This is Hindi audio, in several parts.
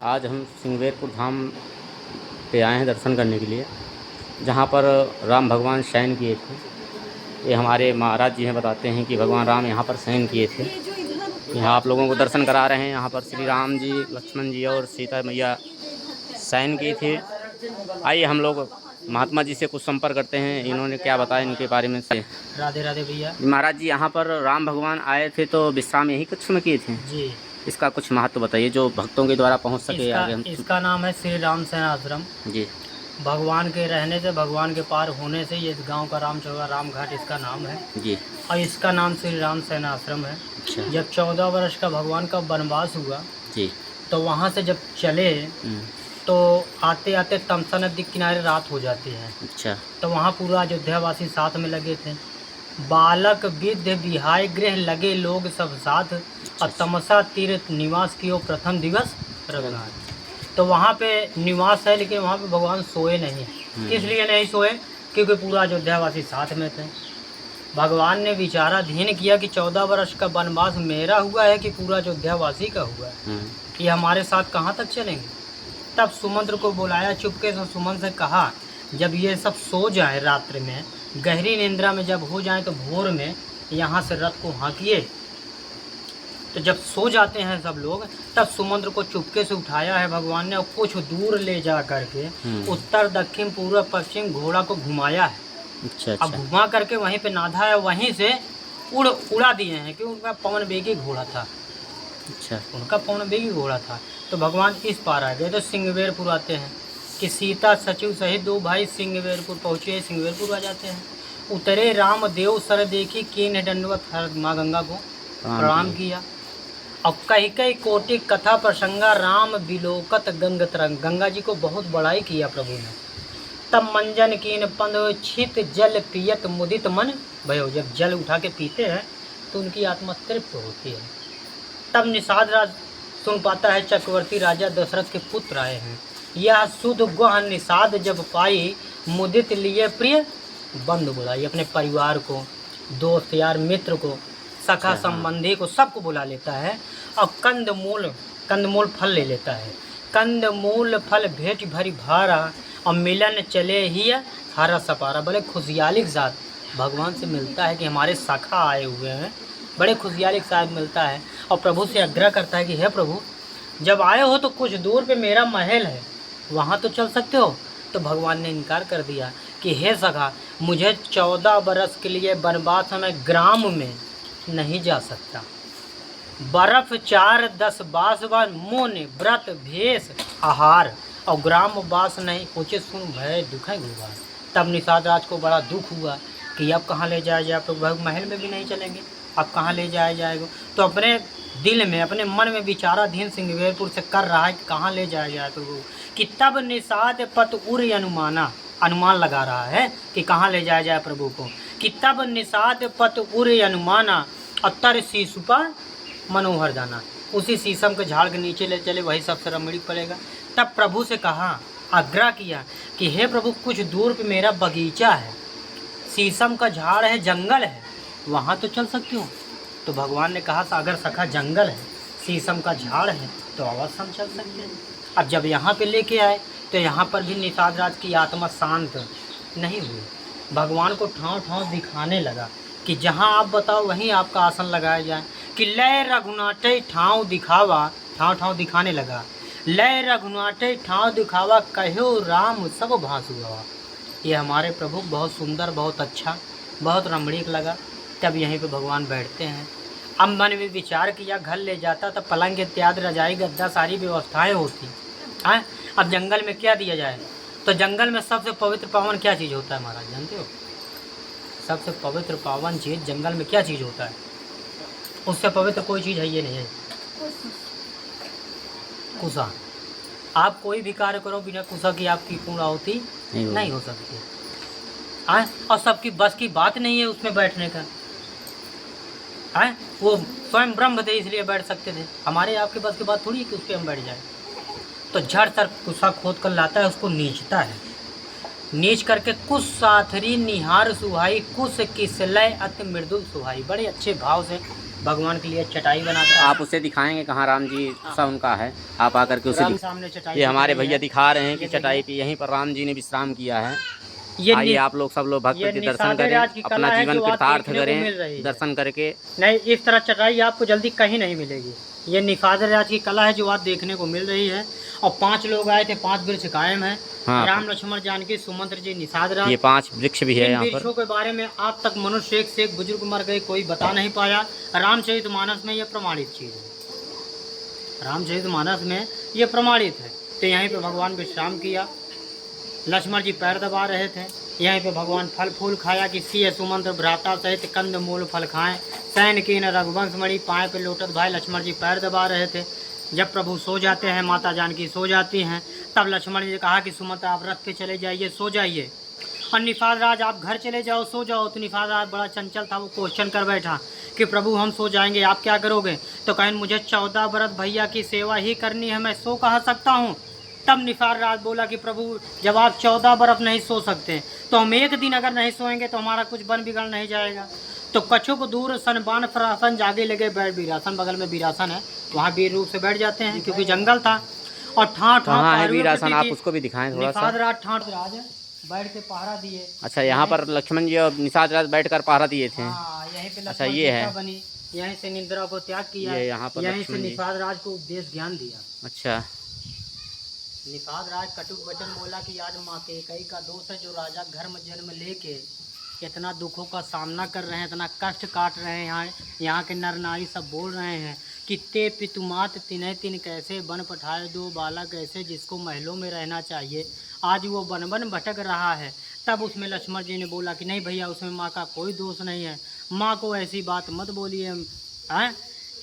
आज हम सिंगवेरपुर धाम पे आए हैं दर्शन करने के लिए, जहाँ पर राम भगवान शयन किए थे। ये हमारे महाराज जी हैं, बताते हैं कि भगवान राम यहाँ पर शयन किए थे। यहाँ आप लोगों को दर्शन करा रहे हैं। यहाँ पर श्री राम जी, लक्ष्मण जी और सीता मैया शयन की थी। आइए हम लोग महात्मा जी से कुछ संपर्क करते हैं, इन्होंने क्या बताया इनके बारे में से। राधे राधे भैया। महाराज जी, यहाँ पर राम भगवान आए थे तो विश्राम यही कक्ष में किए थे जी। इसका कुछ महत्व बताइए जो भक्तों के द्वारा पहुँच सके आगे हम। इसका नाम है श्री राम सेन आश्रम जी। भगवान के रहने से, भगवान के पार होने से ये इस गांव का राम चौरा राम घाट इसका नाम है जी। और इसका नाम श्री राम सेन आश्रम है। अच्छा। जब 14 वर्ष का भगवान का वनवास हुआ जी, तो वहाँ से जब चले तो आते आते तमसा नदी किनारे रात हो जाती है। अच्छा। तो वहाँ पूरा अयोध्यावासी साथ में लगे थे। बालक विद्य विहाय गृह लगे लोग सब साथ और तमसा तीर्थ निवास कियो प्रथम दिवस रघुनाथ। तो वहाँ पे निवास है, लेकिन वहाँ पे भगवान सोए नहीं। किस लिए नहीं सोए? क्योंकि पूरा अयोध्यावासी साथ में थे। भगवान ने विचाराधीन किया कि 14 वर्ष का वनवास मेरा हुआ है कि पूरा अयोध्यावासी का हुआ है, ये हमारे साथ कहाँ तक चलेंगे। तब सुमंत्र को बुलाया चुपके से, सुमन से कहा जब ये सब सो जाए, रात्रि में गहरी निंद्रा में जब हो जाए तो भोर में यहाँ से रथ को हाँकिए। तो जब सो जाते हैं सब लोग, तब सुमंत्र को चुपके से उठाया है भगवान ने और कुछ दूर ले जा करके उत्तर दक्षिण पूर्व पश्चिम घोड़ा को घुमाया है। अच्छा। अब घुमा करके वहीं पे नाधा है, वहीं से उड़ा दिए हैं कि उनका पवन वेगी घोड़ा था। अच्छा। उनका पवन वेगी घोड़ा था। तो भगवान इस पार आ गए तो सिंगवेरपुर आते हैं कि सीता सचिव सहित दो भाई सिंगवेरपुर पहुँचे। सिंगवेरपुर आ जाते हैं। उतरे राम देव सर देखी कीन दंडवत माँ गंगा को प्रणाम किया। अब कई कई कोटि कथा प्रसंगा राम बिलोकत गंग तरंग, गंगा जी को बहुत बड़ाई किया प्रभु ने। तब मंजन कीन पंद छित जल पियत मुदित मन भयो, जब जल उठा के पीते हैं तो उनकी आत्मा तृप्त होती है। तब निषाद राज सुन पाता है चक्रवर्ती राजा दशरथ के पुत्र आए हैं। यह सुध गुह निषाद जब पाई मुदित लिए प्रिय बंधु बुलाई। अपने परिवार को, दोस्त यार मित्र को, सखा संबंधी को, सबको बुला लेता है और कंदमूल फल ले लेता है। कंदमूल फल भेंट भरी भारा और मिलन चले ही हारा सपारा। बड़े खुशहाली के साथ भगवान से मिलता है कि हमारे सखा आए हुए हैं, बड़े खुशहाली के साथ मिलता है और प्रभु से आग्रह करता है कि हे प्रभु, जब आए हो तो कुछ दूर पे मेरा महल है, वहाँ तो चल सकते हो। तो भगवान ने इनकार कर दिया कि हे सखा, मुझे 14 बरस के लिए वनवास में ग्राम में नहीं जा सकता। बर्फ 4-10 बासवान मुन व्रत भेष आहार और ग्राम वास नहीं पूछे सुन भय दुख है गुरुवार। तब निषाद राज को बड़ा दुख हुआ कि अब कहाँ ले जाया जाए, तो महल में भी नहीं चलेंगे, अब कहाँ ले जाया जाएगा। तो अपने दिल में, अपने मन में विचाराधीन सिंगवेरपुर से कर रहा है कि कहाँ ले जाया जाए। तो कि तब निषाद पत उर अनुमान लगा रहा है कि कहाँ ले जाया जाए प्रभु को। कि तब निषाद पत उर अनुमाना अतर शीशुपा मनोहर जाना। उसी शीशम के झाड़ के नीचे ले चले, वही सबसे रमणीक पड़ेगा। तब प्रभु से कहा, आग्रह किया कि हे प्रभु, कुछ दूर पे मेरा बगीचा है, शीशम का झाड़ है, जंगल है, वहाँ तो चल सकती हूँ। तो भगवान ने कहा अगर सखा जंगल है, शीशम का झाड़ है तो अवश्य हम चल सकते हैं। अब जब यहाँ पे लेके आए तो यहाँ पर भी निषाद राज की आत्मा शांत नहीं हुई। भगवान को ठाव ठाव दिखाने लगा कि जहाँ आप बताओ वहीं आपका आसन लगाया जाए। कि लय रघुनाटे ठाव दिखावा, ठाव दिखाने लगा। लय रघुनाटे ठाव दिखावा कहो राम सब भांसु हुआ। ये हमारे प्रभु बहुत सुंदर, बहुत अच्छा, बहुत रमणीक लगा। तब यहीं पे भगवान बैठते हैं। अब मन में विचार किया, घर ले जाता तब पलंग इत्यादि रजाई गद्दा सारी व्यवस्थाएं होती हैं। अब जंगल में क्या दिया जाए? तो जंगल में सबसे पवित्र पावन क्या चीज़ होता है महाराज, जानते हो? सबसे पवित्र पावन चीज़ जंगल में क्या चीज़ होता है? उससे पवित्र कोई चीज़ है ये नहीं है, कुशा। आप कोई भी कार्य करो बिना कुशा की आपकी पूर्णाहुति नहीं हो सकती। और सबकी बस की बात नहीं है उसमें बैठने का। वो स्वयं ब्रह्म थे इसलिए बैठ सकते थे, हमारे आपके बस की बात थोड़ी है कि उस पर हम बैठ जाए। तो झड़ सर कुशा खोद कर लाता है, उसको नीचता है, नीच करके कुश साथरी निहार सुहाई कुश किसलय अति मृदुल सुहाई। बड़े अच्छे भाव से भगवान के लिए चटाई बनाता है। आप उसे दिखाएंगे कहाँ राम जी सा उनका है, आप आकर के उसे राम सामने चटाई ये हमारे बिछाई भैया है। दिखा रहे हैं कि ये चटाई पे यहीं पर राम जी ने विश्राम किया है। ये आइए आप लोग सब लोग भक्त ये के दर्शन निषाद करें, राज की कला अपना है जीवन जो आज कृतार्थ देखने को मिल रही करें है। दर्शन करके। नहीं, इस तरह चटाई आपको जल्दी कहीं नहीं मिलेगी। ये निषाद राज की कला है जो आज देखने को मिल रही है। और 5 लोग आए थे, 5 वृक्ष कायम है। हाँ, राम लक्ष्मण जानकी सुमंत्र जी निषाद राज। ये 5 वृक्ष भी है इन यहाँ पर। वृक्षों के बारे में आज तक मनुष्य एक से एक बुजुर्ग मर गए, कोई बता नहीं पाया। रामचरितमानस में यह प्रमाणित चीज है। रामचरितमानस में यह प्रमाणित है। तो यहीं पे भगवान विश्राम किया। लक्ष्मण जी पैर दबा रहे थे। यहीं पे भगवान फल फूल खाया कि सिय सुमंत्र भ्राता सहित कंद मूल फल खाएं, सैन की न रघुवंश मणि पाए पे लोटत भाई। लक्ष्मण जी पैर दबा रहे थे। जब प्रभु सो जाते हैं, माता जानकी सो जाती हैं, तब लक्ष्मण जी ने कहा कि सुमंत्र आप रथ पे चले जाइए, सो जाइए। और निषाद राज आप घर चले जाओ, सो जाओ। तो निषाद राज बड़ा चंचल था, वो क्वेश्चन कर बैठा कि प्रभु हम सो जाएंगे, आप क्या करोगे? तो कहें मुझे 14 बरस भैया की सेवा ही करनी है, मैं सो कहाँ सकता हूँ। तब निषाद राज बोला कि प्रभु जब आप 14 बरस नहीं सो सकते तो हम एक दिन अगर नहीं सोएंगे तो हमारा कुछ बन बिगड़ नहीं जाएगा। तो कछुक दूर सनबान फरासन जागे लगे बैठ। वीरासन बगल में वीरासन है, वहाँ वीर रूप से बैठ जाते हैं क्योंकि जंगल था। और ठाठ कहाँ है वीरासन, आप उसको भी दिखाएं थोड़ा सा। निषाद राज ठाठ राज बैठ के पहरा दिए। अच्छा, यहाँ पर लक्ष्मण जी और निषाद राज बैठकर पहरा दिए थे। हाँ, यहीं पे अच्छा, ये है बनी। यहीं से निद्रा को त्याग किया। ये यहाँ पर यहीं से लक्ष्मण जी। निषाद राज को उपदेश ज्ञान दिया। अच्छा, निषाद राज कटुक वचन बोला कि आज माँ के कई का दोष है जो राजा घर में जन्म लेके इतना दुखों का सामना कर रहे हैं, इतना कष्ट काट रहे हैं। यहाँ के नर नारी सब बोल रहे हैं कि ते पितुमात तिन्ह तिन कैसे बन पठाए दो बालक ऐसे जिसको महलों में रहना चाहिए, आज वो बन बन भटक रहा है। तब उसमें लक्ष्मण जी ने बोला कि नहीं भैया, उसमें माँ का कोई दोष नहीं है, माँ को ऐसी बात मत बोलिए। हैं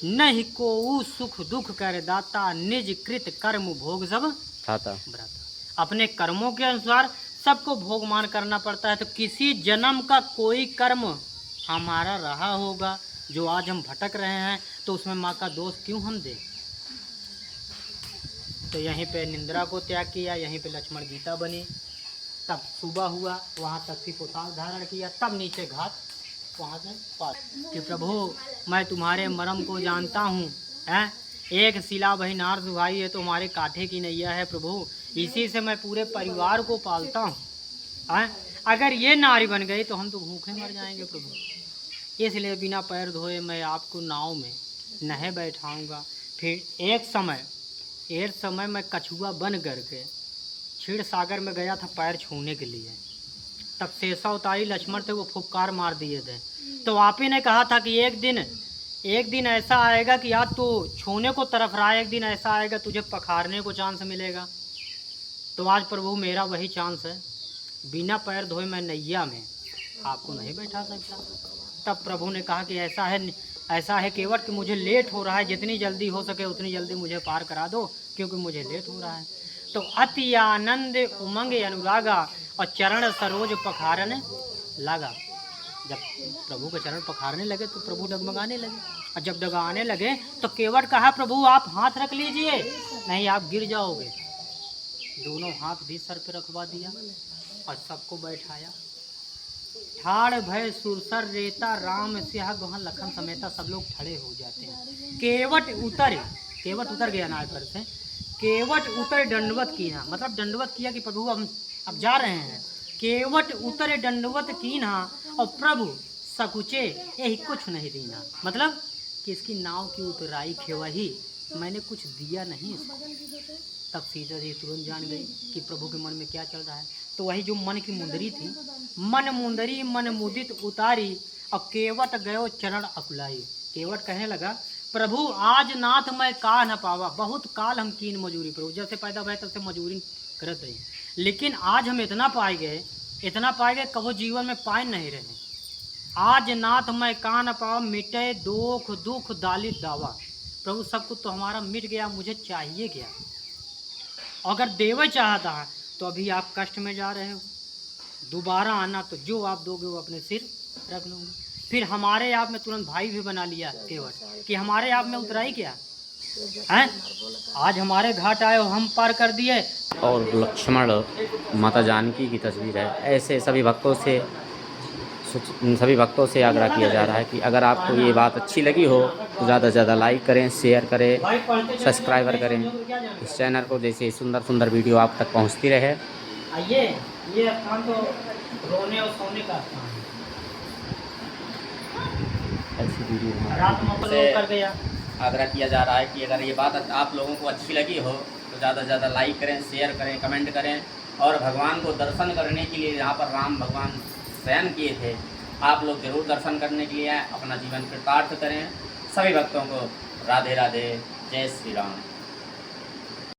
नहीं को सुख दुख कर दाता, निज कृत कर्म भोग सब था। अपने कर्मों के अनुसार सबको भोगमान करना पड़ता है। तो किसी जन्म का कोई कर्म हमारा रहा होगा जो आज हम भटक रहे हैं, तो उसमें माँ का दोष क्यों हम दें। तो यहीं पे निंद्रा को त्याग किया, यहीं पे लक्ष्मण गीता बनी। तब सुबह हुआ, वहाँ तक्षी पोशाक धारण किया, तब नीचे घाट वहाँ से पार कि प्रभु मैं तुम्हारे मरम को जानता हूँ। हैं एक शिला वही नार सुहाई है तो हमारे कांठे की नैया है प्रभु, इसी से मैं पूरे परिवार को पालता हूँ। अगर ये नारी बन गई तो हम तो भूखे मर जाएंगे प्रभु। इसलिए बिना पैर धोए मैं आपको नाव में नहीं बैठाऊंगा। फिर एक समय मैं कछुआ बन करके क्षीर सागर में गया था पैर छूने के लिए। तब शेषा उतारी लक्ष्मण थे, वो फुफकार मार दिए थे। तो आप ही ने कहा था कि एक दिन ऐसा आएगा कि आज तो छूने को तरफ रहा, एक दिन ऐसा आएगा तुझे पखारने को चांस मिलेगा। तो आज प्रभु मेरा वही चांस है, बिना पैर धोए मैं नैया में आपको नहीं बैठा सकता। तब प्रभु ने कहा कि ऐसा है केवट कि मुझे लेट हो रहा है, जितनी जल्दी हो सके उतनी जल्दी मुझे पार करा दो क्योंकि मुझे लेट हो रहा है। तो अति आनंद उमंग अनुरागा और चरण सरोज पखारने लगा। जब प्रभु के चरण पखारने लगे तो प्रभु डगमगाने लगे, और जब डगमगाने लगे तो केवट कहा प्रभु आप हाथ रख लीजिए, नहीं आप गिर जाओगे। दोनों हाथ भी सर पे रखवा दिया और सबको बैठाया। ठाड़ भय सुरसर रेता राम सिंह वहाँ लखन समेता, सब लोग खड़े हो जाते हैं। केवट उतर गया नाव पर से। केवट उतर दंडवत किया, मतलब दंडवत किया कि प्रभु अब जा रहे हैं। केवट उतरे दंडवत कीना और प्रभु सकुचे यही कुछ नहीं देना, मतलब कि इसकी नाव की उतराई खेवही, मैंने कुछ दिया नहीं इसको। तब सीता जी तुरंत जान गई कि प्रभु के मन में क्या चल रहा है। तो वही जो मन की मुंदरी थी, मन मुंदरी मन मुदित उतारी और केवट गयो चरण अकुलाई। केवट कहने लगा प्रभु आज नाथ मैं का न पावा, बहुत काल हम कीन मजूरी प्रभु, जब से पैदा भय तब से मजूरी करत रही, लेकिन आज हम इतना पाए गए कहो जीवन में पाए नहीं रहे। आज नाथ मैं का न पावा, मिटे दुख दुख दालित दावा। प्रभु सब कुछ तो हमारा मिट गया, मुझे चाहिए क्या। अगर देव चाहता है तो अभी आप कष्ट में जा रहे हो, दोबारा आना तो जो आप दोगे वो अपने सिर रख लूँगा। फिर हमारे आप में तुरंत भाई भी बना लिया केवट कि हमारे आप में उतराई क्या हैं। आज हमारे घाट आए हो, हम पार कर दिए। और लक्ष्मण माता जानकी की तस्वीर है। ऐसे सभी भक्तों से सभी भक्तों से आग्रह किया जा रहा है कि अगर आपको ये बात अच्छी लगी हो तो ज़्यादा से ज़्यादा लाइक करें, शेयर करें, सब्सक्राइबर करें इस चैनल को, जैसे सुंदर सुंदर वीडियो आप तक पहुंचती रहे। आइए, ये स्थान तो रोने और सोने का स्थान है। ऐसी वीडियो रात में लोग कर गया। आग्रह किया जा रहा है कि अगर ये बात आप लोगों को अच्छी लगी हो तो ज़्यादा से ज़्यादा लाइक करें, शेयर करें, कमेंट करें और भगवान को दर्शन करने के लिए यहाँ पर राम भगवान शयन किए थे, आप लोग ज़रूर दर्शन करने के लिए आएं, अपना जीवन कृतार्थ करें। सभी भक्तों को राधे राधे, जय श्री राम।